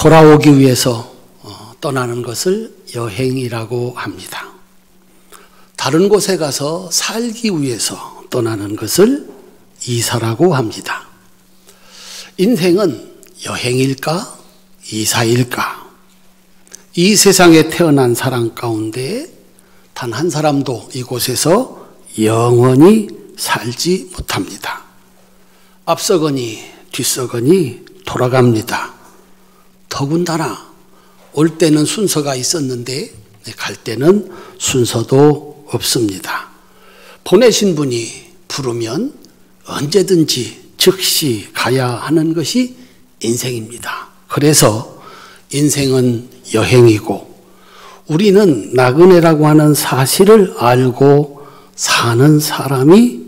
돌아오기 위해서 떠나는 것을 여행이라고 합니다. 다른 곳에 가서 살기 위해서 떠나는 것을 이사라고 합니다. 인생은 여행일까? 이사일까? 이 세상에 태어난 사람 가운데 단 한 사람도 이곳에서 영원히 살지 못합니다. 앞서거니 뒤서거니 돌아갑니다. 더군다나 올 때는 순서가 있었는데 갈 때는 순서도 없습니다. 보내신 분이 부르면 언제든지 즉시 가야 하는 것이 인생입니다. 그래서 인생은 여행이고 우리는 나그네라고 하는 사실을 알고 사는 사람이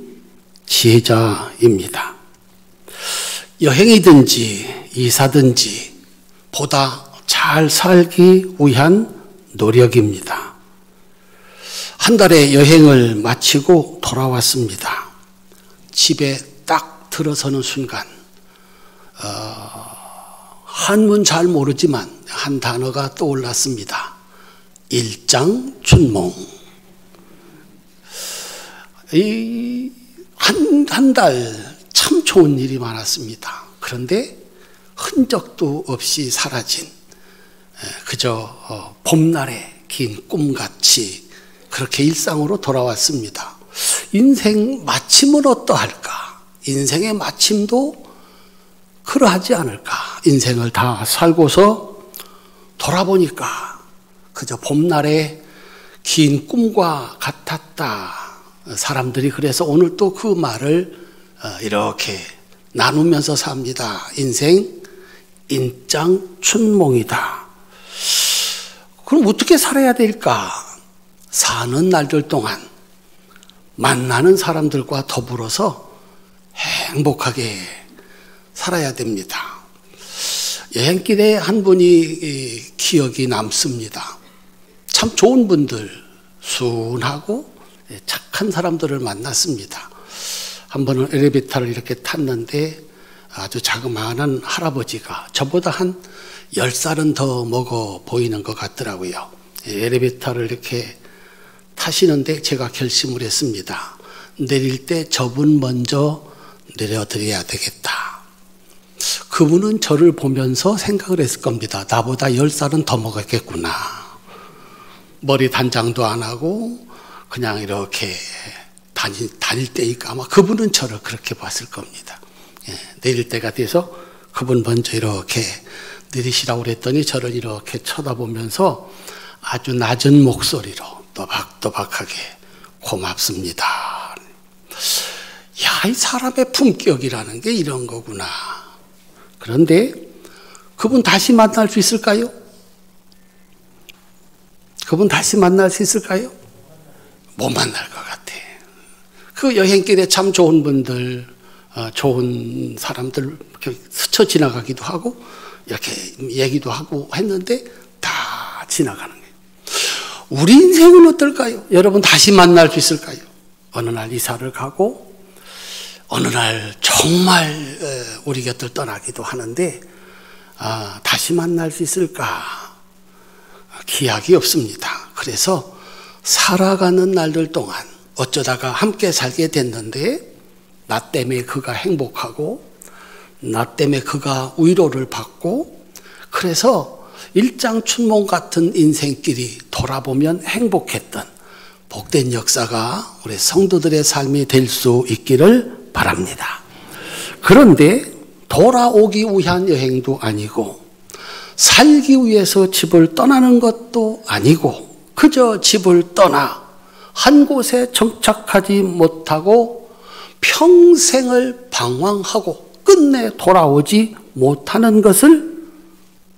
지혜자입니다. 여행이든지 이사든지 보다 잘 살기 위한 노력입니다. 한 달의 여행을 마치고 돌아왔습니다. 집에 딱 들어서는 순간 한문 잘 모르지만 한 단어가 떠올랐습니다. 일장춘몽. 한 달 참 좋은 일이 많았습니다. 그런데 흔적도 없이 사라진 그저 봄날의 긴 꿈같이 그렇게 일상으로 돌아왔습니다. 인생 마침은 어떠할까? 인생의 마침도 그러하지 않을까? 인생을 다 살고서 돌아보니까 그저 봄날의 긴 꿈과 같았다. 사람들이 그래서 오늘 또 그 말을 이렇게 나누면서 삽니다. 인생 인장춘몽이다. 그럼 어떻게 살아야 될까? 사는 날들 동안 만나는 사람들과 더불어서 행복하게 살아야 됩니다. 여행길에 한 분이 기억이 남습니다. 참 좋은 분들, 순하고 착한 사람들을 만났습니다. 한 번은 엘리베이터를 이렇게 탔는데 아주 자그마한 할아버지가 저보다 한 10살은 더 먹어 보이는 것 같더라고요. 엘리베이터를 이렇게 타시는데 제가 결심을 했습니다. 내릴 때 저분 먼저 내려드려야 되겠다. 그분은 저를 보면서 생각을 했을 겁니다. 나보다 10살은 더 먹었겠구나. 머리 단장도 안 하고 그냥 이렇게 다닐 때니까 아마 그분은 저를 그렇게 봤을 겁니다. 내릴 때가 돼서 그분 먼저 이렇게 내리시라고 그랬더니 저를 이렇게 쳐다보면서 아주 낮은 목소리로 또박또박하게 고맙습니다. 야, 이 사람의 품격이라는 게 이런 거구나. 그런데 그분 다시 만날 수 있을까요? 그분 다시 만날 수 있을까요? 못 만날 것 같아. 그 여행길에 참 좋은 분들, 좋은 사람들 스쳐 지나가기도 하고 이렇게 얘기도 하고 했는데 다 지나가는 거예요. 우리 인생은 어떨까요? 여러분 다시 만날 수 있을까요? 어느 날 이사를 가고 어느 날 정말 우리 곁을 떠나기도 하는데 다시 만날 수 있을까? 기약이 없습니다. 그래서 살아가는 날들 동안 어쩌다가 함께 살게 됐는데 나 때문에 그가 행복하고 나 때문에 그가 위로를 받고 그래서 일장춘몽 같은 인생길이 돌아보면 행복했던 복된 역사가 우리 성도들의 삶이 될 수 있기를 바랍니다. 그런데 돌아오기 위한 여행도 아니고 살기 위해서 집을 떠나는 것도 아니고 그저 집을 떠나 한 곳에 정착하지 못하고 평생을 방황하고 끝내 돌아오지 못하는 것을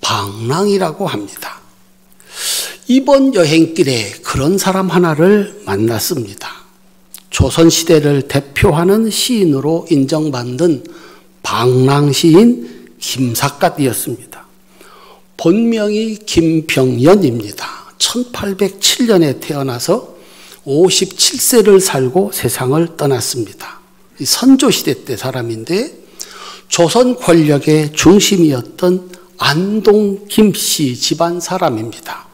방랑이라고 합니다. 이번 여행길에 그런 사람 하나를 만났습니다. 조선시대를 대표하는 시인으로 인정받는 방랑시인 김삿갓이었습니다. 본명이 김병연입니다. 1807년에 태어나서 57세를 살고 세상을 떠났습니다. 선조시대 때 사람인데 조선 권력의 중심이었던 안동 김씨 집안 사람입니다.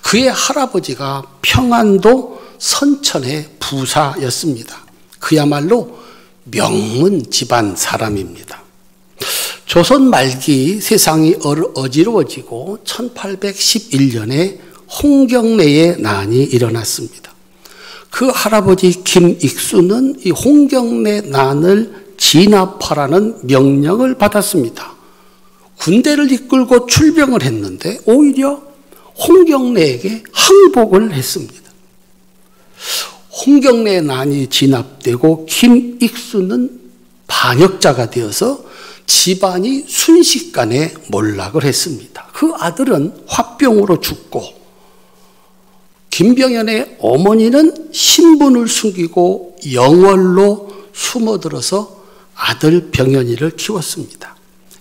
그의 할아버지가 평안도 선천의 부사였습니다. 그야말로 명문 집안 사람입니다. 조선 말기 세상이 어지러워지고 1811년에 홍경래의 난이 일어났습니다. 그 할아버지 김익수는 이 홍경래 난을 진압하라는 명령을 받았습니다. 군대를 이끌고 출병을 했는데 오히려 홍경래에게 항복을 했습니다. 홍경래 난이 진압되고 김익수는 반역자가 되어서 집안이 순식간에 몰락을 했습니다. 그 아들은 화병으로 죽고 김병연의 어머니는 신분을 숨기고 영월로 숨어들어서 아들 병연이를 키웠습니다.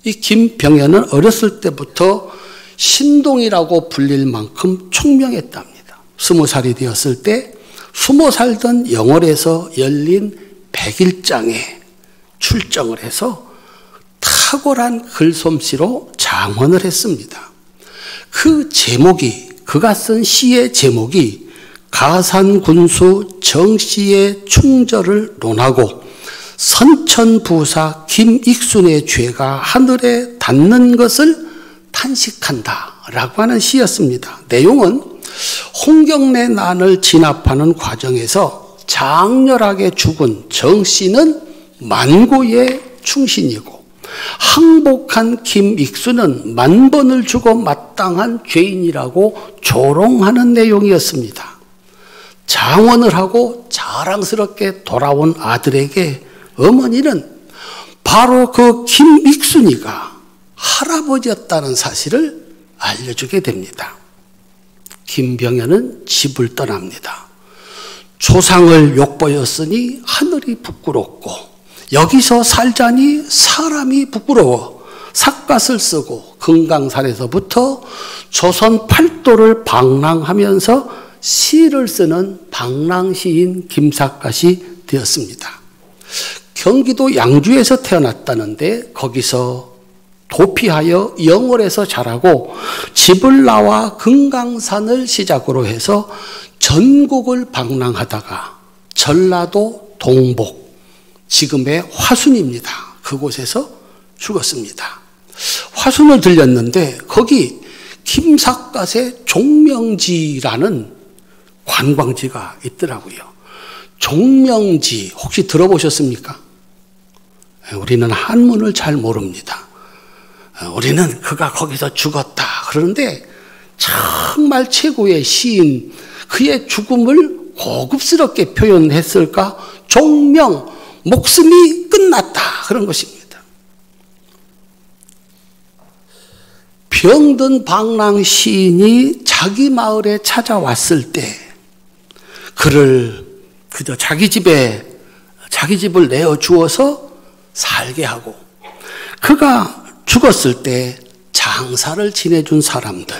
이 김병연은 어렸을 때부터 신동이라고 불릴 만큼 총명했답니다. 20살이 되었을 때 숨어 살던 영월에서 열린 백일장에 출정을 해서 탁월한 글솜씨로 장원을 했습니다. 그 제목이, 그가 쓴 시의 제목이 가산군수 정씨의 충절을 논하고 선천부사 김익순의 죄가 하늘에 닿는 것을 탄식한다라고 하는 시였습니다. 내용은 홍경래 난을 진압하는 과정에서 장렬하게 죽은 정씨는 만고의 충신이고 항복한 김익수는 만번을 주고 마땅한 죄인이라고 조롱하는 내용이었습니다. 장원을 하고 자랑스럽게 돌아온 아들에게 어머니는 바로 그 김익순이가 할아버지였다는 사실을 알려주게 됩니다. 김병연은 집을 떠납니다. 조상을 욕보였으니 하늘이 부끄럽고 여기서 살자니 사람이 부끄러워 삿갓을 쓰고 금강산에서부터 조선 팔도를 방랑하면서 시를 쓰는 방랑시인 김삿갓이 되었습니다. 경기도 양주에서 태어났다는데 거기서 도피하여 영월에서 자라고 집을 나와 금강산을 시작으로 해서 전국을 방랑하다가 전라도 동복, 지금의 화순입니다. 그곳에서 죽었습니다. 화순을 들렸는데 거기 김삿갓의 종명지라는 관광지가 있더라고요. 종명지 혹시 들어보셨습니까? 우리는 한문을 잘 모릅니다. 우리는 그가 거기서 죽었다 그러는데 정말 최고의 시인, 그의 죽음을 고급스럽게 표현했을까? 종명, 목숨이 끝났다 그런 것입니다. 병든 방랑 시인이 자기 마을에 찾아왔을 때 그를 그저 자기 집을 내어주어서 살게 하고 그가 죽었을 때 장사를 지내준 사람들,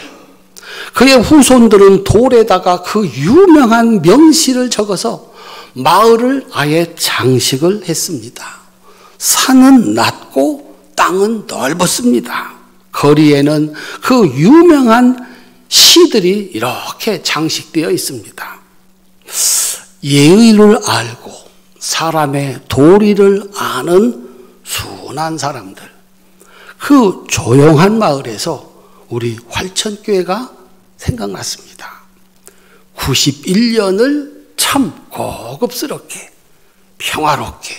그의 후손들은 돌에다가 그 유명한 명시를 적어서 마을을 아예 장식을 했습니다. 산은 낮고 땅은 넓었습니다. 거리에는 그 유명한 시들이 이렇게 장식되어 있습니다. 예의를 알고 사람의 도리를 아는 순한 사람들, 그 조용한 마을에서 우리 활천교회가 생각났습니다. 91년을 참 고급스럽게 평화롭게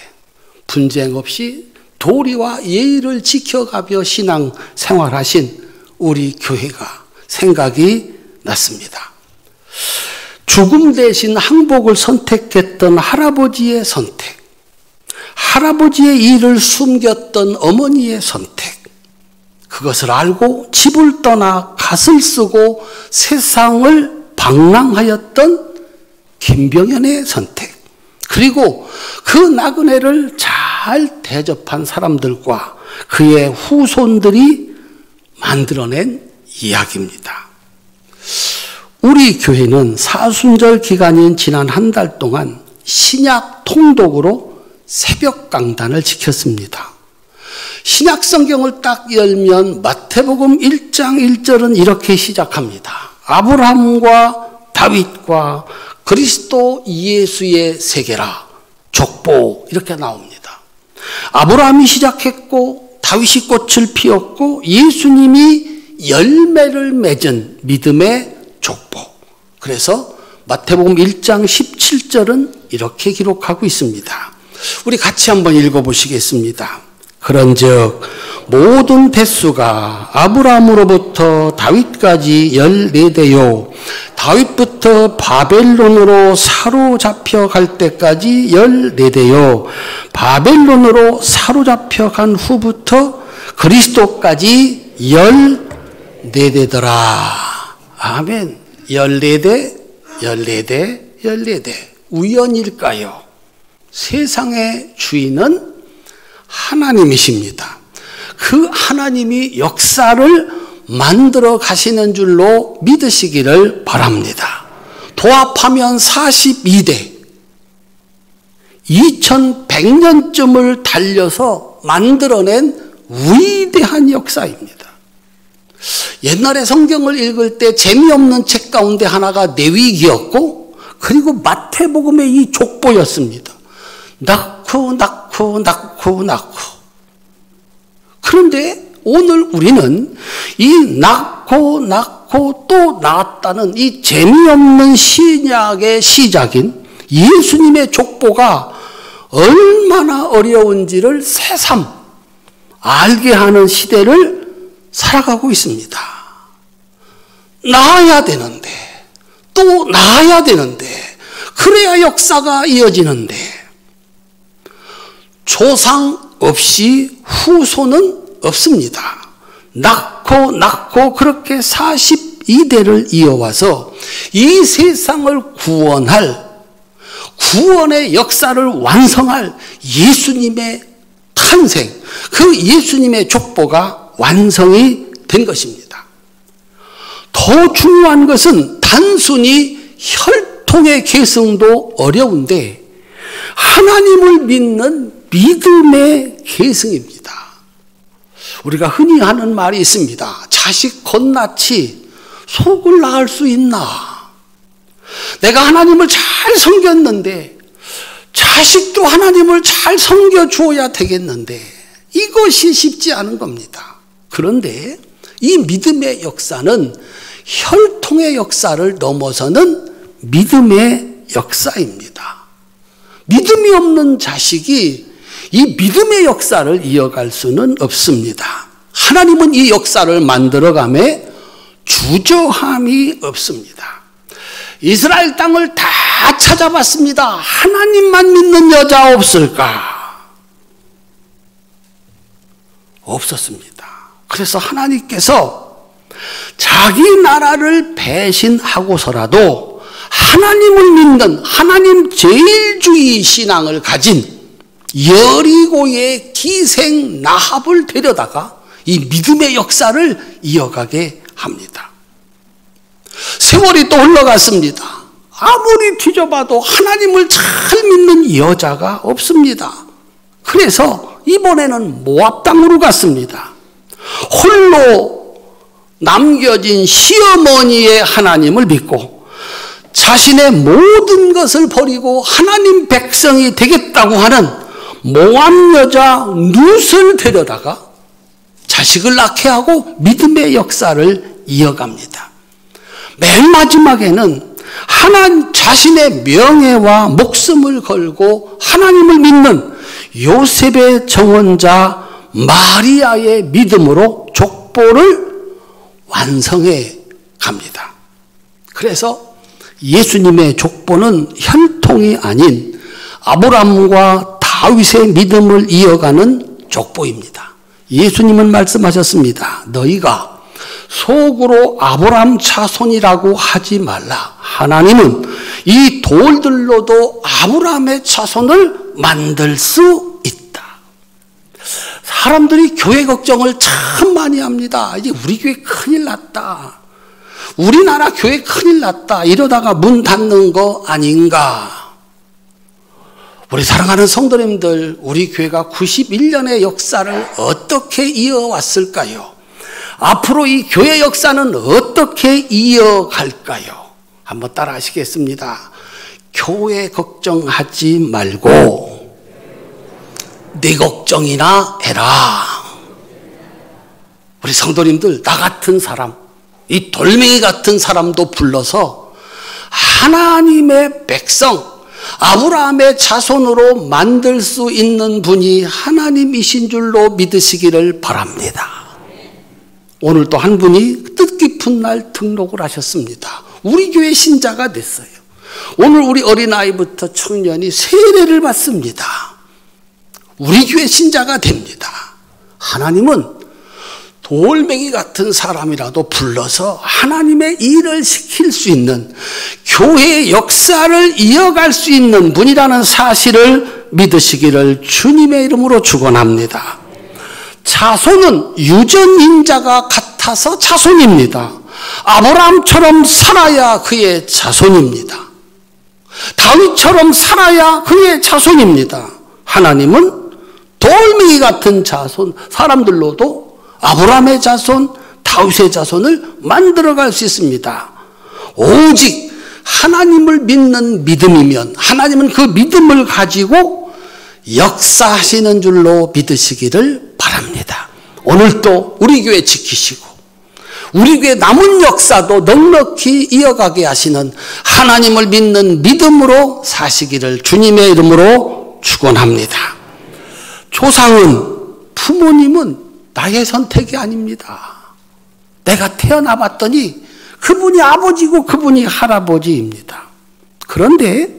분쟁 없이 도리와 예의를 지켜가며 신앙 생활하신 우리 교회가 생각이 났습니다. 죽음 대신 항복을 선택했던 할아버지의 선택, 할아버지의 일을 숨겼던 어머니의 선택, 그것을 알고 집을 떠나 갓을 쓰고 세상을 방랑하였던 김병연의 선택, 그리고 그 나그네를 잘 대접한 사람들과 그의 후손들이 만들어낸 이야기입니다. 우리 교회는 사순절 기간인 지난 한 달 동안 신약 통독으로 새벽 강단을 지켰습니다. 신약 성경을 딱 열면 마태복음 1장 1절은 이렇게 시작합니다. 아브라함과 다윗과 그리스도 예수의 세계라 족보 이렇게 나옵니다. 아브라함이 시작했고 다윗이 꽃을 피웠고 예수님이 열매를 맺은 믿음의 족보. 그래서 마태복음 1장 17절은 이렇게 기록하고 있습니다. 우리 같이 한번 읽어보시겠습니다. 그런즉 모든 대수가 아브라함으로부터 다윗까지 14대요 다윗부터 바벨론으로 사로잡혀 갈 때까지 14대요 바벨론으로 사로잡혀 간 후부터 그리스도까지 14대더라. 아멘. 14대 14대 우연일까요? 세상의 주인은 하나님이십니다. 그 하나님이 역사를 만들어 가시는 줄로 믿으시기를 바랍니다. 도합하면 42대 2100년쯤을 달려서 만들어낸 위대한 역사입니다. 옛날에 성경을 읽을 때 재미없는 책 가운데 하나가 레위기였고 그리고 마태복음의 이 족보였습니다. 낳고 그런데 오늘 우리는 이 낳고 또 낳았다는 이 재미없는 신약의 시작인 예수님의 족보가 얼마나 어려운지를 새삼 알게 하는 시대를 살아가고 있습니다. 낳아야 되는데 또 낳아야 되는데 그래야 역사가 이어지는데 조상 없이 후손은 없습니다. 낳고 그렇게 42대를 이어와서 이 세상을 구원할 구원의 역사를 완성할 예수님의 탄생, 그 예수님의 족보가 완성이 된 것입니다. 더 중요한 것은 단순히 혈통의 계승도 어려운데 하나님을 믿는 믿음의 계승입니다. 우리가 흔히 하는 말이 있습니다. 자식 겉нач이 속을 낳을 수 있나? 내가 하나님을 잘 섬겼는데 자식도 하나님을 잘 섬겨주어야 되겠는데 이것이 쉽지 않은 겁니다. 그런데 이 믿음의 역사는 혈통의 역사를 넘어서는 믿음의 역사입니다. 믿음이 없는 자식이 이 믿음의 역사를 이어갈 수는 없습니다. 하나님은 이 역사를 만들어감에 주저함이 없습니다. 이스라엘 땅을 다 찾아봤습니다. 하나님만 믿는 여자 없을까? 없었습니다. 그래서 하나님께서 자기 나라를 배신하고서라도 하나님을 믿는 하나님 제일주의 신앙을 가진 여리고의 기생 라합을 데려다가 이 믿음의 역사를 이어가게 합니다. 세월이 또 흘러갔습니다. 아무리 뒤져봐도 하나님을 잘 믿는 여자가 없습니다. 그래서 이번에는 모압 땅으로 갔습니다. 홀로 남겨진 시어머니의 하나님을 믿고 자신의 모든 것을 버리고 하나님 백성이 되겠다고 하는 모압 여자 룻을 데려다가 자식을 낳게 하고 믿음의 역사를 이어갑니다. 맨 마지막에는 자신의 명예와 목숨을 걸고 하나님을 믿는 요셉의 정원자 마리아의 믿음으로 족보를 완성해 갑니다. 그래서 예수님의 족보는 혈통이 아닌 아브라함과 다윗의 믿음을 이어가는 족보입니다. 예수님은 말씀하셨습니다. 너희가 속으로 아브라함 자손이라고 하지 말라. 하나님은 이 돌들로도 아브라함의 자손을 만들 수 있다. 사람들이 교회 걱정을 참 많이 합니다. 이제 우리 교회 큰일 났다. 우리나라 교회 큰일 났다. 이러다가 문 닫는 거 아닌가. 우리 사랑하는 성도님들, 우리 교회가 91년의 역사를 어떻게 이어왔을까요? 앞으로 이 교회 역사는 어떻게 이어갈까요? 한번 따라 하시겠습니다. 교회 걱정하지 말고 네 걱정이나 해라. 우리 성도님들, 나 같은 사람, 이 돌멩이 같은 사람도 불러서 하나님의 백성, 아브라함의 자손으로 만들 수 있는 분이 하나님이신 줄로 믿으시기를 바랍니다. 오늘 또 한 분이 뜻깊은 날 등록을 하셨습니다. 우리 교회 신자가 됐어요. 오늘 우리 어린아이부터 청년이 세례를 받습니다. 우리 교회 신자가 됩니다. 하나님은 돌멩이 같은 사람이라도 불러서 하나님의 일을 시킬 수 있는, 교회의 역사를 이어갈 수 있는 분이라는 사실을 믿으시기를 주님의 이름으로 축원합니다. 자손은 유전인자가 같아서 자손입니다. 아브라함처럼 살아야 그의 자손입니다. 다윗처럼 살아야 그의 자손입니다. 하나님은 돌멩이 같은 자손, 사람들로도 아브라함의 자손, 다윗의 자손을 만들어갈 수 있습니다. 오직 하나님을 믿는 믿음이면 하나님은 그 믿음을 가지고 역사하시는 줄로 믿으시기를 바랍니다. 오늘도 우리 교회 지키시고 우리 교회 남은 역사도 넉넉히 이어가게 하시는 하나님을 믿는 믿음으로 사시기를 주님의 이름으로 축원합니다. 조상은, 부모님은 나의 선택이 아닙니다. 내가 태어나 봤더니 그분이 아버지고 그분이 할아버지입니다. 그런데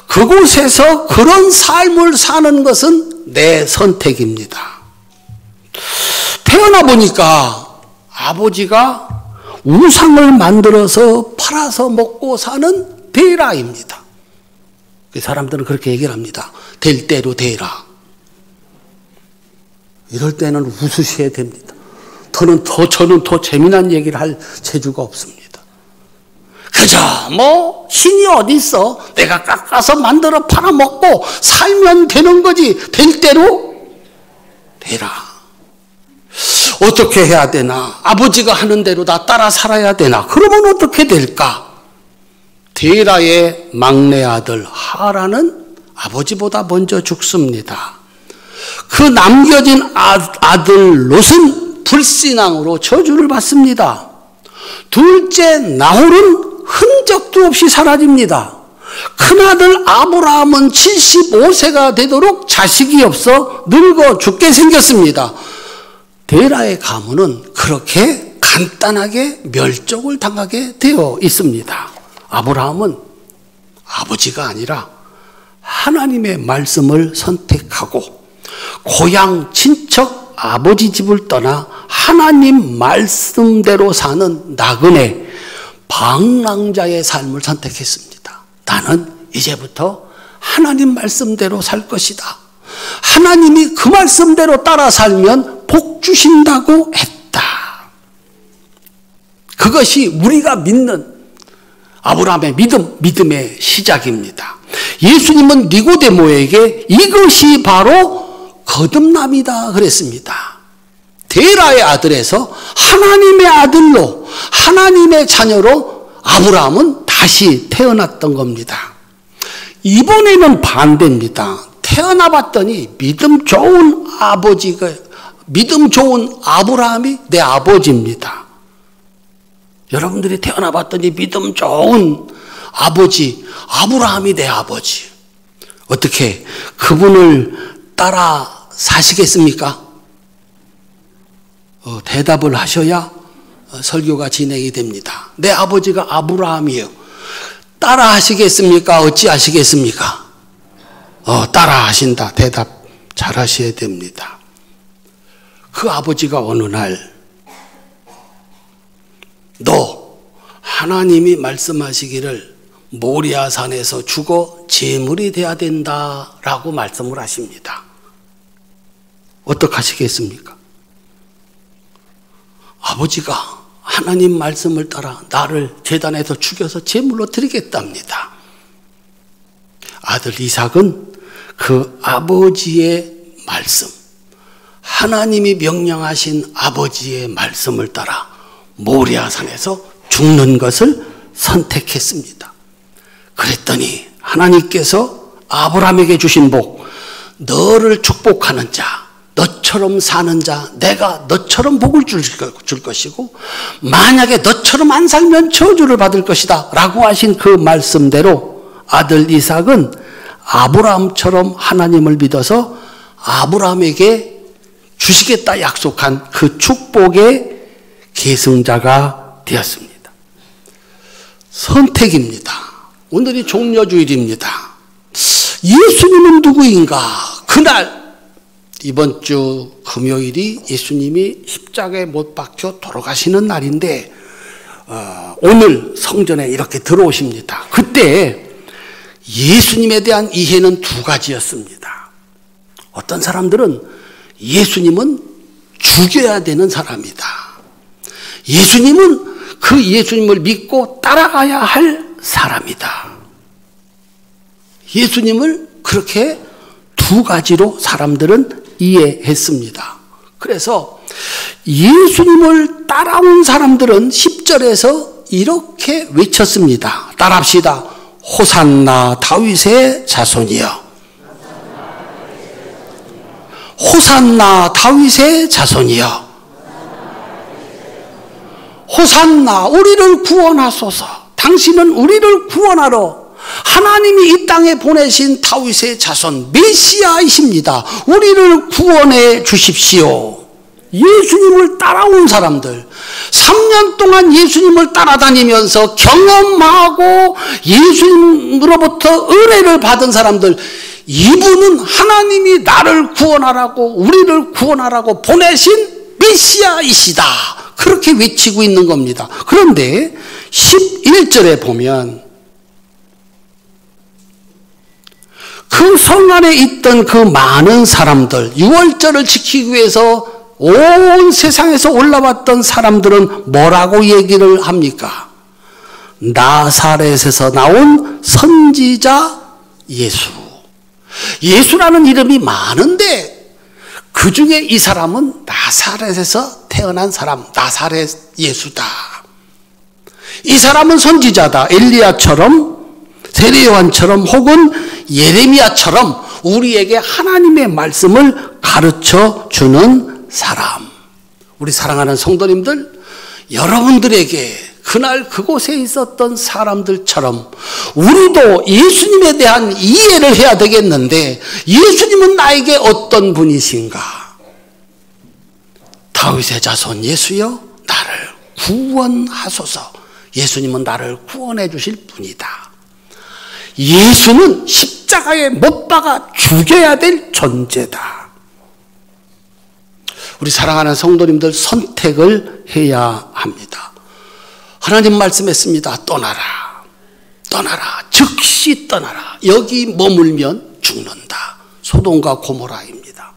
그곳에서 그런 삶을 사는 것은 내 선택입니다. 태어나 보니까 아버지가 우상을 만들어서 팔아서 먹고 사는 대라입니다. 사람들은 그렇게 얘기를 합니다. 될 대로 되라. 이럴 때는 웃으셔야 됩니다. 저는 더 재미난 얘기를 할 재주가 없습니다. 그저 신이 어디 있어? 내가 깎아서 만들어 팔아먹고 살면 되는 거지. 될 대로 되라. 어떻게 해야 되나? 아버지가 하는 대로 나 따라 살아야 되나? 그러면 어떻게 될까? 데라의 막내 아들 하라는 아버지보다 먼저 죽습니다. 그 남겨진 아들 롯은 불신앙으로 저주를 받습니다. 둘째 나홀은 흔적도 없이 사라집니다. 큰아들 아브라함은 75세가 되도록 자식이 없어 늙어 죽게 생겼습니다. 데라의 가문은 그렇게 간단하게 멸종을 당하게 되어 있습니다. 아브라함은 아버지가 아니라 하나님의 말씀을 선택하고 고향 친척 아버지 집을 떠나 하나님 말씀대로 사는 나그네 방랑자의 삶을 선택했습니다. 나는 이제부터 하나님 말씀대로 살 것이다. 하나님이 그 말씀대로 따라 살면 복 주신다고 했다. 그것이 우리가 믿는 아브라함의 믿음의 시작입니다. 예수님은 니고데모에게 이것이 바로 거듭남이다 그랬습니다. 데라의 아들에서 하나님의 아들로, 하나님의 자녀로 아브라함은 다시 태어났던 겁니다. 이번에는 반대입니다. 태어나 봤더니 믿음 좋은 아브라함이 내 아버지입니다. 여러분들이 태어나 봤더니 믿음 좋은 아버지, 아브라함이 내 아버지. 어떻게 그분을 따라 사시겠습니까? 대답을 하셔야 설교가 진행이 됩니다. 내 아버지가 아브라함이에요. 따라 하시겠습니까? 어찌 하시겠습니까? 따라 하신다. 대답 잘 하셔야 됩니다. 그 아버지가 어느 날 너 하나님이 말씀하시기를 모리아산에서 죽어 제물이 돼야 된다라고 말씀을 하십니다. 어떻게 하시겠습니까? 아버지가 하나님 말씀을 따라 나를 제단에서 죽여서 제물로 드리겠답니다. 아들 이삭은 그 아버지의 말씀, 하나님이 명령하신 아버지의 말씀을 따라 모리아산에서 죽는 것을 선택했습니다. 그랬더니 하나님께서 아브라함에게 주신 복, 너를 축복하는 자, 너처럼 사는 자, 내가 너처럼 복을 줄 것이고 만약에 너처럼 안 살면 저주를 받을 것이다 라고 하신 그 말씀대로 아들 이삭은 아브라함처럼 하나님을 믿어서 아브라함에게 주시겠다 약속한 그 축복의 계승자가 되었습니다. 선택입니다. 오늘이 종려주일입니다. 예수님은 누구인가? 그날 이번 주 금요일이 예수님이 십자가에 못 박혀 돌아가시는 날인데 오늘 성전에 이렇게 들어오십니다. 그때 예수님에 대한 이해는 두 가지였습니다. 어떤 사람들은 예수님은 죽여야 되는 사람이다. 예수님은 그 예수님을 믿고 따라가야 할 사람이다. 예수님을 그렇게 두 가지로 사람들은 이해했습니다. 그래서 예수님을 따라온 사람들은 10절에서 이렇게 외쳤습니다. 따라합시다. 호산나 다윗의 자손이여. 호산나 다윗의 자손이여. 호산나 우리를 구원하소서. 당신은 우리를 구원하러 하나님이 이 땅에 보내신 다윗의 자손 메시아이십니다. 우리를 구원해 주십시오. 예수님을 따라온 사람들, 3년 동안 예수님을 따라다니면서 경험하고 예수님으로부터 은혜를 받은 사람들, 이분은 하나님이 나를 구원하라고 우리를 구원하라고 보내신 메시아이시다. 그렇게 외치고 있는 겁니다. 그런데 11절에 보면 그 성 안에 있던 그 많은 사람들, 유월절을 지키기 위해서 온 세상에서 올라왔던 사람들은 뭐라고 얘기를 합니까? 나사렛에서 나온 선지자 예수. 예수라는 이름이 많은데 그 중에 이 사람은 나사렛에서 태어난 사람, 나사렛 예수다. 이 사람은 선지자다. 엘리야처럼, 세례요한처럼 혹은 예레미야처럼 우리에게 하나님의 말씀을 가르쳐 주는 사람. 우리 사랑하는 성도님들, 여러분들에게 그날 그곳에 있었던 사람들처럼 우리도 예수님에 대한 이해를 해야 되겠는데, 예수님은 나에게 어떤 분이신가? 다윗의 자손 예수여, 나를 구원하소서. 예수님은 나를 구원해 주실 분이다. 예수는 십자가에 못 박아 죽여야 될 존재다. 우리 사랑하는 성도님들, 선택을 해야 합니다. 하나님 말씀했습니다. 떠나라. 떠나라. 즉시 떠나라. 여기 머물면 죽는다. 소돔과 고모라입니다.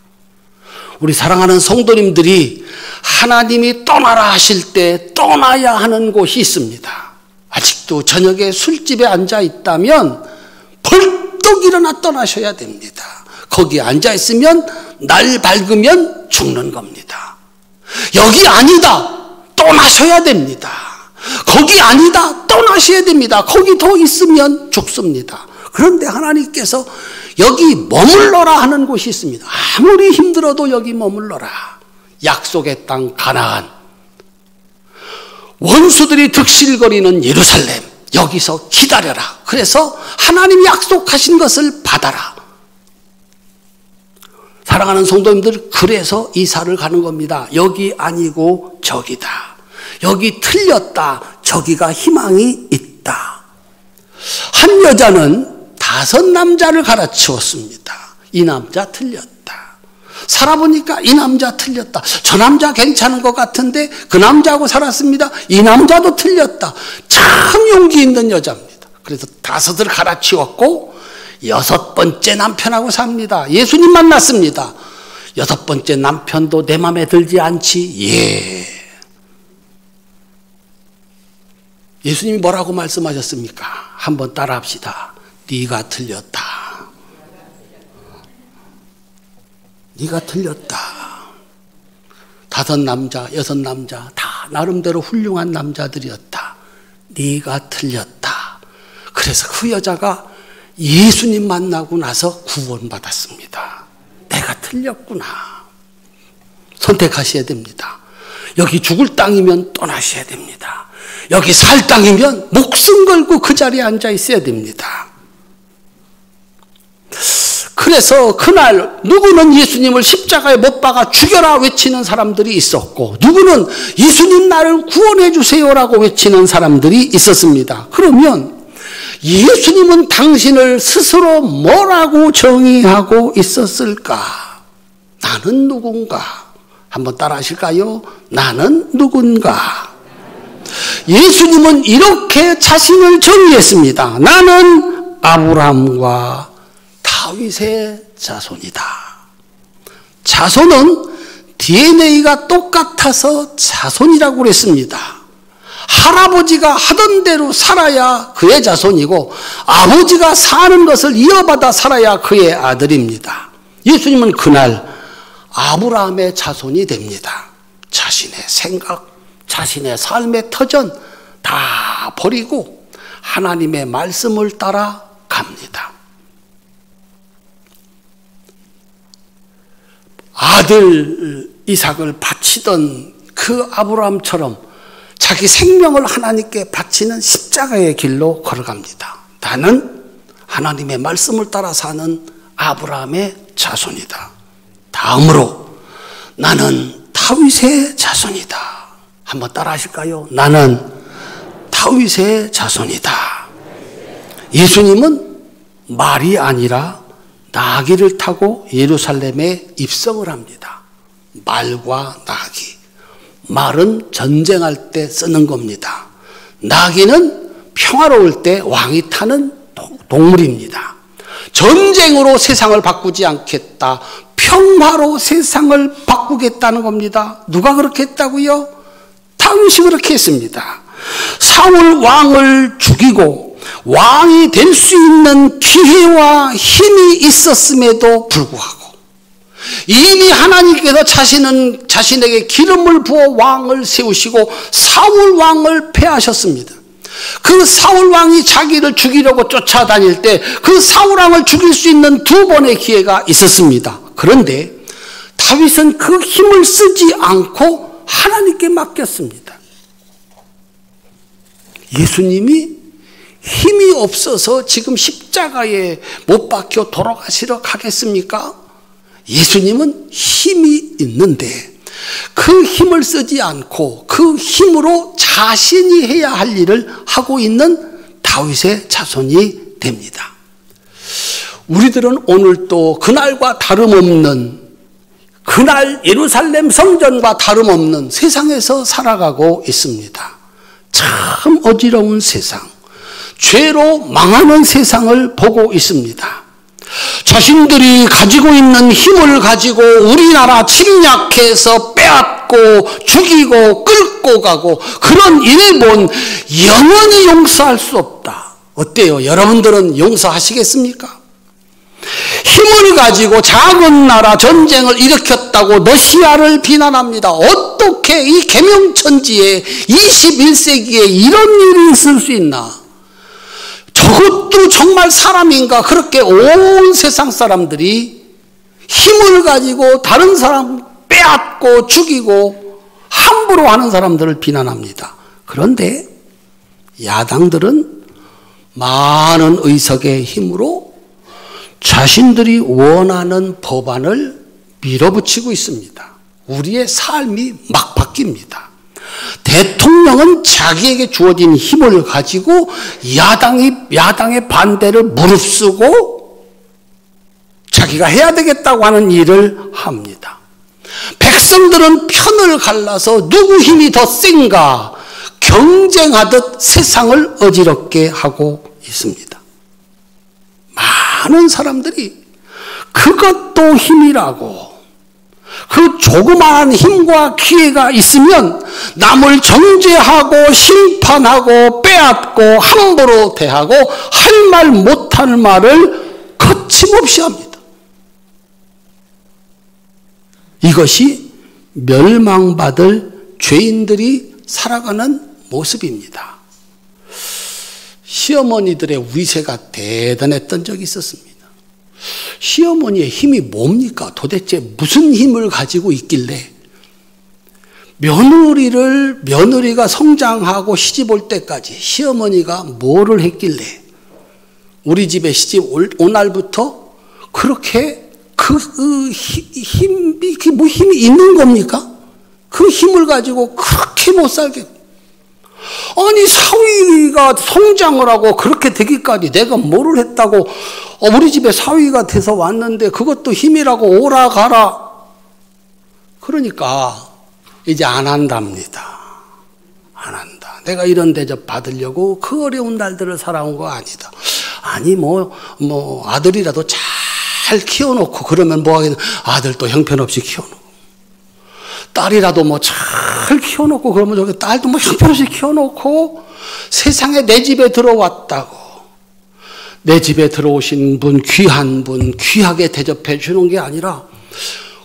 우리 사랑하는 성도님들이 하나님이 떠나라 하실 때 떠나야 하는 곳이 있습니다. 아직도 저녁에 술집에 앉아 있다면 벌떡 일어나 떠나셔야 됩니다. 거기 앉아 있으면 날 밝으면 죽는 겁니다. 여기 아니다. 떠나셔야 됩니다. 거기 아니다. 떠나셔야 됩니다. 거기 더 있으면 죽습니다. 그런데 하나님께서 여기 머물러라 하는 곳이 있습니다. 아무리 힘들어도 여기 머물러라. 약속의 땅 가나안, 원수들이 득실거리는 예루살렘, 여기서 기다려라. 그래서 하나님이 약속하신 것을 받아라. 사랑하는 성도님들, 그래서 이사를 가는 겁니다. 여기 아니고 저기다. 여기 틀렸다. 저기가 희망이 있다. 한 여자는 5 남자를 갈아치웠습니다. 이 남자 틀렸다. 살아보니까 이 남자 틀렸다. 저 남자 괜찮은 것 같은데 그 남자하고 살았습니다. 이 남자도 틀렸다. 참 용기 있는 여자입니다. 그래서 5을 갈아치웠고 6번째 남편하고 삽니다. 예수님 만났습니다. 6번째 남편도 내 마음에 들지 않지? 예. 예수님이 뭐라고 말씀하셨습니까? 한번 따라합시다. 네가 틀렸다. 네가 틀렸다. 5 남자, 6 남자 다 나름대로 훌륭한 남자들이었다. 네가 틀렸다. 그래서 그 여자가 예수님 만나고 나서 구원받았습니다. 내가 틀렸구나. 선택하셔야 됩니다. 여기 죽을 땅이면 떠나셔야 됩니다. 여기 살 땅이면 목숨 걸고 그 자리에 앉아 있어야 됩니다. 그래서 그날 누구는 예수님을 십자가에 못 박아 죽여라 외치는 사람들이 있었고, 누구는 예수님 나를 구원해 주세요라고 외치는 사람들이 있었습니다. 그러면 예수님은 당신을 스스로 뭐라고 정의하고 있었을까? 나는 누군가? 한번 따라 하실까요? 나는 누군가? 예수님은 이렇게 자신을 정의했습니다. 나는 아브라함과 다윗의 자손이다. 자손은 DNA가 똑같아서 자손이라고 그랬습니다. 할아버지가 하던 대로 살아야 그의 자손이고, 아버지가 사는 것을 이어받아 살아야 그의 아들입니다. 예수님은 그날 아브라함의 자손이 됩니다. 자신의 생각, 자신의 삶의 터전 다 버리고 하나님의 말씀을 따라 갑니다. 아들 이삭을 바치던 그 아브라함처럼 자기 생명을 하나님께 바치는 십자가의 길로 걸어갑니다. 나는 하나님의 말씀을 따라 사는 아브라함의 자손이다. 다음으로 나는 다윗의 자손이다. 한번 따라 하실까요? 나는 다윗의 자손이다. 예수님은 말이 아니라 나귀를 타고 예루살렘에 입성을 합니다. 말과 나귀. 말은 전쟁할 때 쓰는 겁니다. 나귀는 평화로울 때 왕이 타는 동물입니다. 전쟁으로 세상을 바꾸지 않겠다. 평화로 세상을 바꾸겠다는 겁니다. 누가 그렇게 했다고요? 다윗이 그렇게 했습니다. 사울 왕을 죽이고 왕이 될 수 있는 기회와 힘이 있었음에도 불구하고 이미 하나님께서 자신에게 기름을 부어 왕을 세우시고 사울 왕을 패하셨습니다. 그 사울 왕이 자기를 죽이려고 쫓아다닐 때 그 사울 왕을 죽일 수 있는 2번의 기회가 있었습니다. 그런데 다윗은 그 힘을 쓰지 않고 하나님께 맡겼습니다. 예수님이 힘이 없어서 지금 십자가에 못 박혀 돌아가시러 가겠습니까? 예수님은 힘이 있는데 그 힘을 쓰지 않고 그 힘으로 자신이 해야 할 일을 하고 있는 다윗의 자손이 됩니다. 우리들은 오늘 또 그날과 다름없는, 그날 예루살렘 성전과 다름없는 세상에서 살아가고 있습니다. 참 어지러운 세상, 죄로 망하는 세상을 보고 있습니다. 자신들이 가지고 있는 힘을 가지고 우리나라 침략해서 빼앗고 죽이고 끌고 가고 그런 일본 영원히 용서할 수 없다. 어때요? 여러분들은 용서하시겠습니까? 힘을 가지고 작은 나라 전쟁을 일으켰다고 러시아를 비난합니다. 어떻게 이 계명천지에 21세기에 이런 일이 있을 수 있나? 저것도 정말 사람인가? 그렇게 온 세상 사람들이 힘을 가지고 다른 사람 빼앗고 죽이고 함부로 하는 사람들을 비난합니다. 그런데 야당들은 많은 의석의 힘으로 자신들이 원하는 법안을 밀어붙이고 있습니다. 우리의 삶이 막 바뀝니다. 대통령은 자기에게 주어진 힘을 가지고 야당의 반대를 무릅쓰고 자기가 해야 되겠다고 하는 일을 합니다. 백성들은 편을 갈라서 누구 힘이 더 센가 경쟁하듯 세상을 어지럽게 하고 있습니다. 많은 사람들이 그것도 힘이라고, 그 조그마한 힘과 기회가 있으면 남을 정죄하고 심판하고 빼앗고 함부로 대하고 할 말 못할 말을 거침없이 합니다. 이것이 멸망받을 죄인들이 살아가는 모습입니다. 시어머니들의 위세가 대단했던 적이 있었습니다. 시어머니의 힘이 뭡니까? 도대체 무슨 힘을 가지고 있길래 며느리가 성장하고 시집 올 때까지 시어머니가 뭐를 했길래 우리 집에 시집 온 날부터 그렇게 힘이 있는 겁니까? 그 힘을 가지고 그렇게 못 살게. 아니, 사위가 성장을 하고 그렇게 되기까지 내가 뭐를 했다고 우리 집에 사위가 돼서 왔는데 그것도 힘이라고 오라 가라. 그러니까 이제 안 한답니다. 안 한다. 내가 이런 대접 받으려고 그 어려운 날들을 살아온 거 아니다. 아니 아들이라도 잘 키워놓고 그러면 뭐하겠냐. 아들도 형편없이 키워놓고 딸이라도 잘 키워놓고 그러면 저기 딸도 형편없이 키워놓고 세상에 내 집에 들어왔다고 내 집에 들어오신 분 귀한 분 귀하게 대접해 주는 게 아니라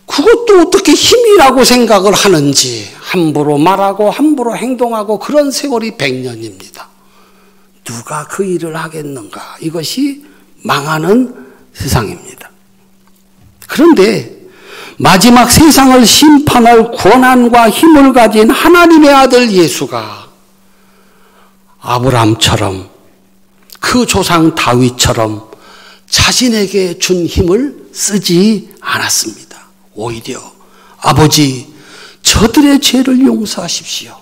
그것도 어떻게 힘이라고 생각을 하는지 함부로 말하고 함부로 행동하고 그런 세월이 100년입니다. 누가 그 일을 하겠는가. 이것이 망하는 세상입니다. 그런데 마지막 세상을 심판할 권한과 힘을 가진 하나님의 아들 예수가 아브라함처럼 그 조상 다윗처럼 자신에게 준 힘을 쓰지 않았습니다. 오히려 아버지 저들의 죄를 용서하십시오.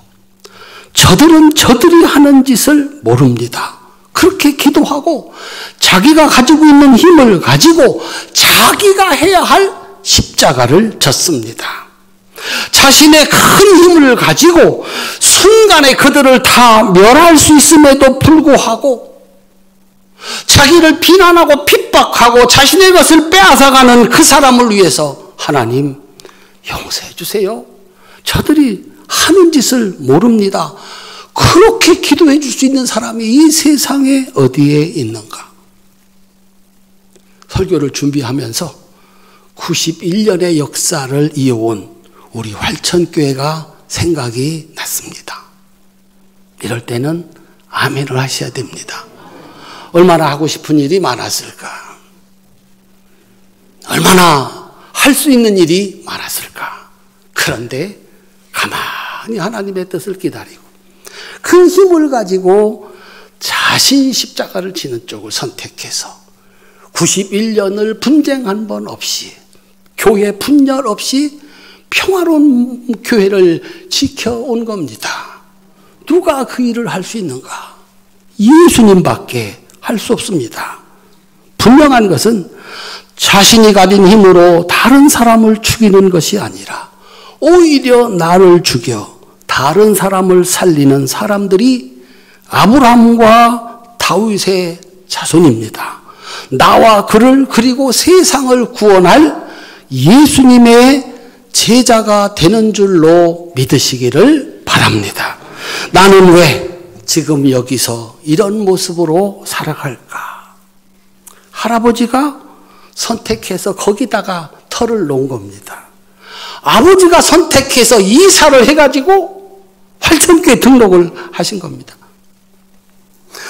저들은 저들이 하는 짓을 모릅니다. 그렇게 기도하고 자기가 가지고 있는 힘을 가지고 자기가 해야 할 십자가를 졌습니다. 자신의 큰 힘을 가지고 순간에 그들을 다 멸할 수 있음에도 불구하고 자기를 비난하고 핍박하고 자신의 것을 빼앗아가는 그 사람을 위해서 하나님 용서해 주세요. 저들이 하는 짓을 모릅니다. 그렇게 기도해 줄 수 있는 사람이 이 세상에 어디에 있는가? 설교를 준비하면서 91년의 역사를 이어온 우리 활천교회가 생각이 났습니다. 이럴 때는 아멘을 하셔야 됩니다. 얼마나 하고 싶은 일이 많았을까? 얼마나 할 수 있는 일이 많았을까? 그런데 가만히 하나님의 뜻을 기다리고 그 힘을 가지고 자신 십자가를 지는 쪽을 선택해서 91년을 분쟁 한 번 없이 교회 분열 없이 평화로운 교회를 지켜온 겁니다. 누가 그 일을 할 수 있는가? 예수님밖에 할 수 없습니다. 분명한 것은 자신이 가진 힘으로 다른 사람을 죽이는 것이 아니라 오히려 나를 죽여 다른 사람을 살리는 사람들이 아브라함과 다윗의 자손입니다. 나와 그를 그리고 세상을 구원할 예수님의 제자가 되는 줄로 믿으시기를 바랍니다. 나는 왜 지금 여기서 이런 모습으로 살아갈까? 할아버지가 선택해서 거기다가 터를 놓은 겁니다. 아버지가 선택해서 이사를 해가지고 활천교회 등록을 하신 겁니다.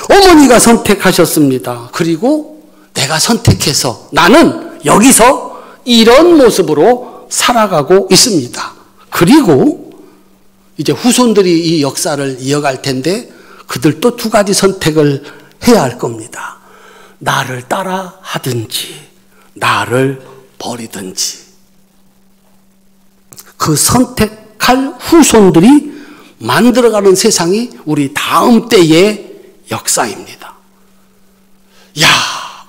어머니가 선택하셨습니다. 그리고 내가 선택해서 나는 여기서 이런 모습으로 살아가고 있습니다. 그리고 이제 후손들이 이 역사를 이어갈 텐데 그들도 두 가지 선택을 해야 할 겁니다. 나를 따라 하든지 나를 버리든지. 그 선택할 후손들이 만들어가는 세상이 우리 다음 때의 역사입니다. 야,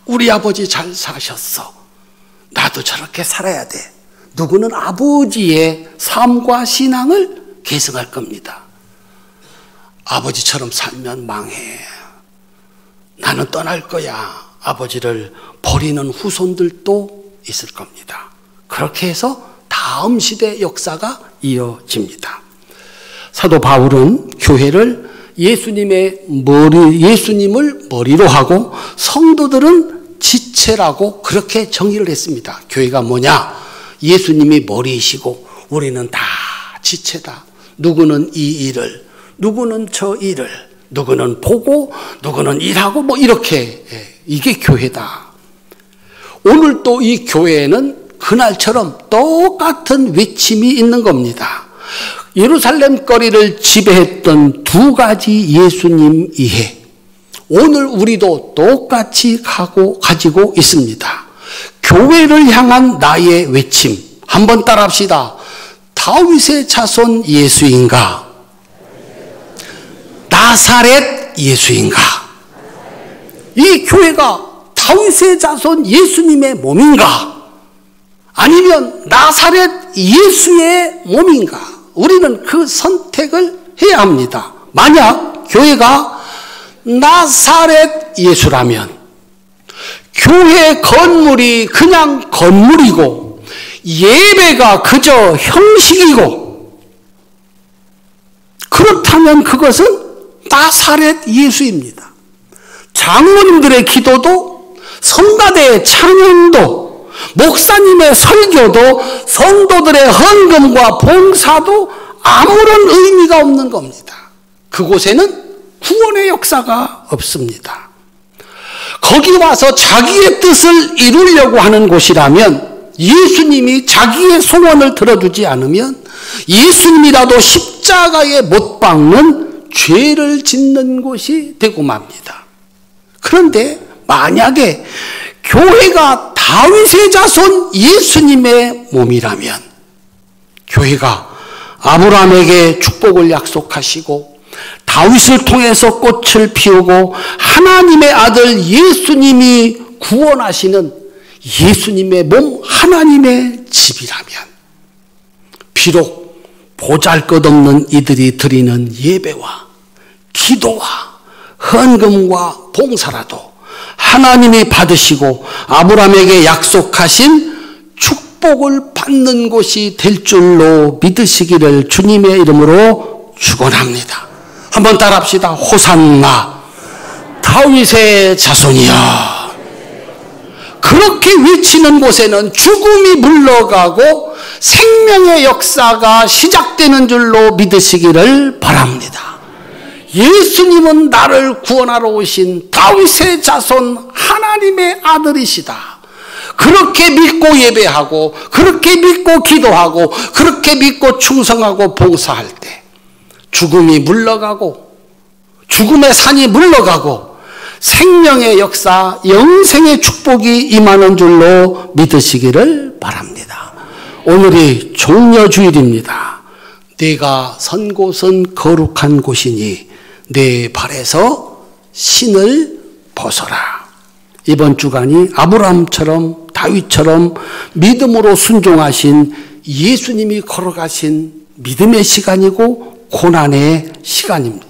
우리 아버지 잘 사셨어. 나도 저렇게 살아야 돼. 누구는 아버지의 삶과 신앙을 계승할 겁니다. 아버지처럼 살면 망해. 나는 떠날 거야. 아버지를 버리는 후손들도 있을 겁니다. 그렇게 해서 다음 시대 역사가 이어집니다. 사도 바울은 교회를 예수님을 머리로 하고 성도들은 지체라고 그렇게 정의를 했습니다. 교회가 뭐냐? 예수님이 머리이시고 우리는 다 지체다. 누구는 이 일을, 누구는 저 일을, 누구는 보고 누구는 일하고 뭐 이렇게, 이게 교회다. 오늘 또 이 교회에는 그날처럼 똑같은 외침이 있는 겁니다. 예루살렘 거리를 지배했던 두 가지 예수님 이해, 오늘 우리도 똑같이 가지고 있습니다. 교회를 향한 나의 외침, 한번 따라합시다. 다윗의 자손 예수인가? 나사렛 예수인가? 이 교회가 다윗의 자손 예수님의 몸인가? 아니면 나사렛 예수의 몸인가? 우리는 그 선택을 해야 합니다. 만약 교회가 나사렛 예수라면 교회 건물이 그냥 건물이고 예배가 그저 형식이고, 그렇다면 그것은 나사렛 예수입니다. 장로님들의 기도도, 성가대의 찬양도, 목사님의 설교도, 성도들의 헌금과 봉사도 아무런 의미가 없는 겁니다. 그곳에는 구원의 역사가 없습니다. 거기 와서 자기의 뜻을 이루려고 하는 곳이라면, 예수님이 자기의 소원을 들어주지 않으면 예수님이라도 십자가에 못 박는 죄를 짓는 곳이 되고 맙니다. 그런데 만약에 교회가 다윗의 자손 예수님의 몸이라면, 교회가 아브라함에게 축복을 약속하시고 다윗을 통해서 꽃을 피우고 하나님의 아들 예수님이 구원하시는 예수님의 몸, 하나님의 집이라면, 비록 보잘것없는 이들이 드리는 예배와 기도와 헌금과 봉사라도 하나님이 받으시고 아브라함에게 약속하신 축복을 받는 곳이 될 줄로 믿으시기를 주님의 이름으로 축원합니다. 한번 따라합시다. 호산나 다윗의 자손이여. 그렇게 외치는 곳에는 죽음이 물러가고 생명의 역사가 시작되는 줄로 믿으시기를 바랍니다. 예수님은 나를 구원하러 오신 다윗의 자손 하나님의 아들이시다. 그렇게 믿고 예배하고, 그렇게 믿고 기도하고, 그렇게 믿고 충성하고 봉사할 때 죽음이 물러가고, 죽음의 산이 물러가고, 생명의 역사, 영생의 축복이 임하는 줄로 믿으시기를 바랍니다. 오늘이 종려주일입니다. 내가 선 곳은 거룩한 곳이니 내 발에서 신을 벗어라. 이번 주간이 아브라함처럼 다윗처럼 믿음으로 순종하신 예수님이 걸어가신 믿음의 시간이고 고난의 시간입니다.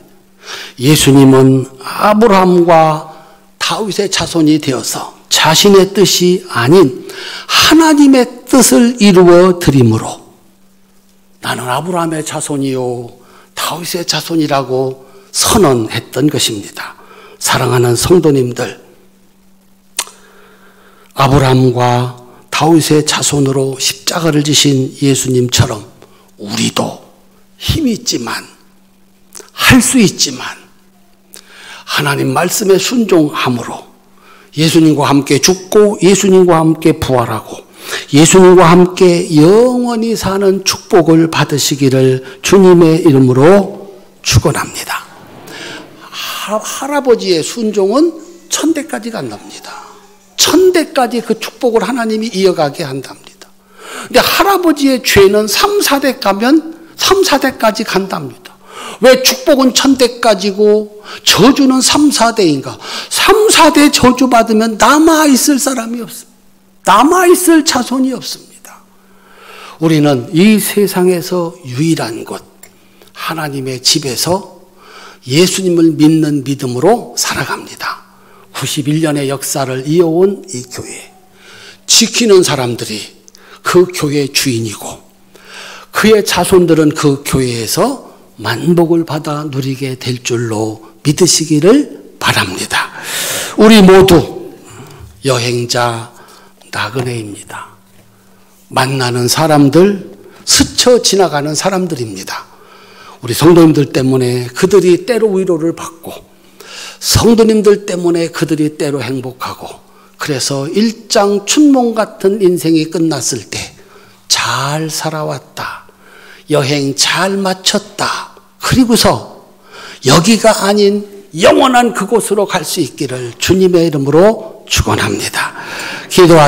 예수님은 아브라함과 다윗의 자손이 되어서 자신의 뜻이 아닌 하나님의 뜻을 이루어 드림으로 나는 아브라함의 자손이요 다윗의 자손이라고 선언했던 것입니다. 사랑하는 성도님들, 아브라함과 다윗의 자손으로 십자가를 지신 예수님처럼 우리도 힘이 있지만, 할 수 있지만 하나님 말씀에 순종함으로 예수님과 함께 죽고 예수님과 함께 부활하고 예수님과 함께 영원히 사는 축복을 받으시기를 주님의 이름으로 축원합니다. 할아버지의 순종은 천대까지 간답니다. 천대까지 그 축복을 하나님이 이어가게 한답니다. 근데 할아버지의 죄는 3, 4대 가면 3, 4대까지 간답니다. 왜 축복은 천대까지고 저주는 3, 4대인가? 3, 4대 저주 받으면 남아있을 사람이 없습니다. 남아있을 자손이 없습니다. 우리는 이 세상에서 유일한 곳, 하나님의 집에서 예수님을 믿는 믿음으로 살아갑니다. 91년의 역사를 이어온 이 교회, 지키는 사람들이 그 교회의 주인이고 그의 자손들은 그 교회에서 만복을 받아 누리게 될 줄로 믿으시기를 바랍니다. 우리 모두 여행자 나그네입니다. 만나는 사람들, 스쳐 지나가는 사람들입니다. 우리 성도님들 때문에 그들이 때로 위로를 받고 성도님들 때문에 그들이 때로 행복하고 그래서 일장춘몽 같은 인생이 끝났을 때 잘 살아왔다. 여행 잘 마쳤다. 그리고서 여기가 아닌 영원한 그곳으로 갈 수 있기를 주님의 이름으로 축원합니다. 기도하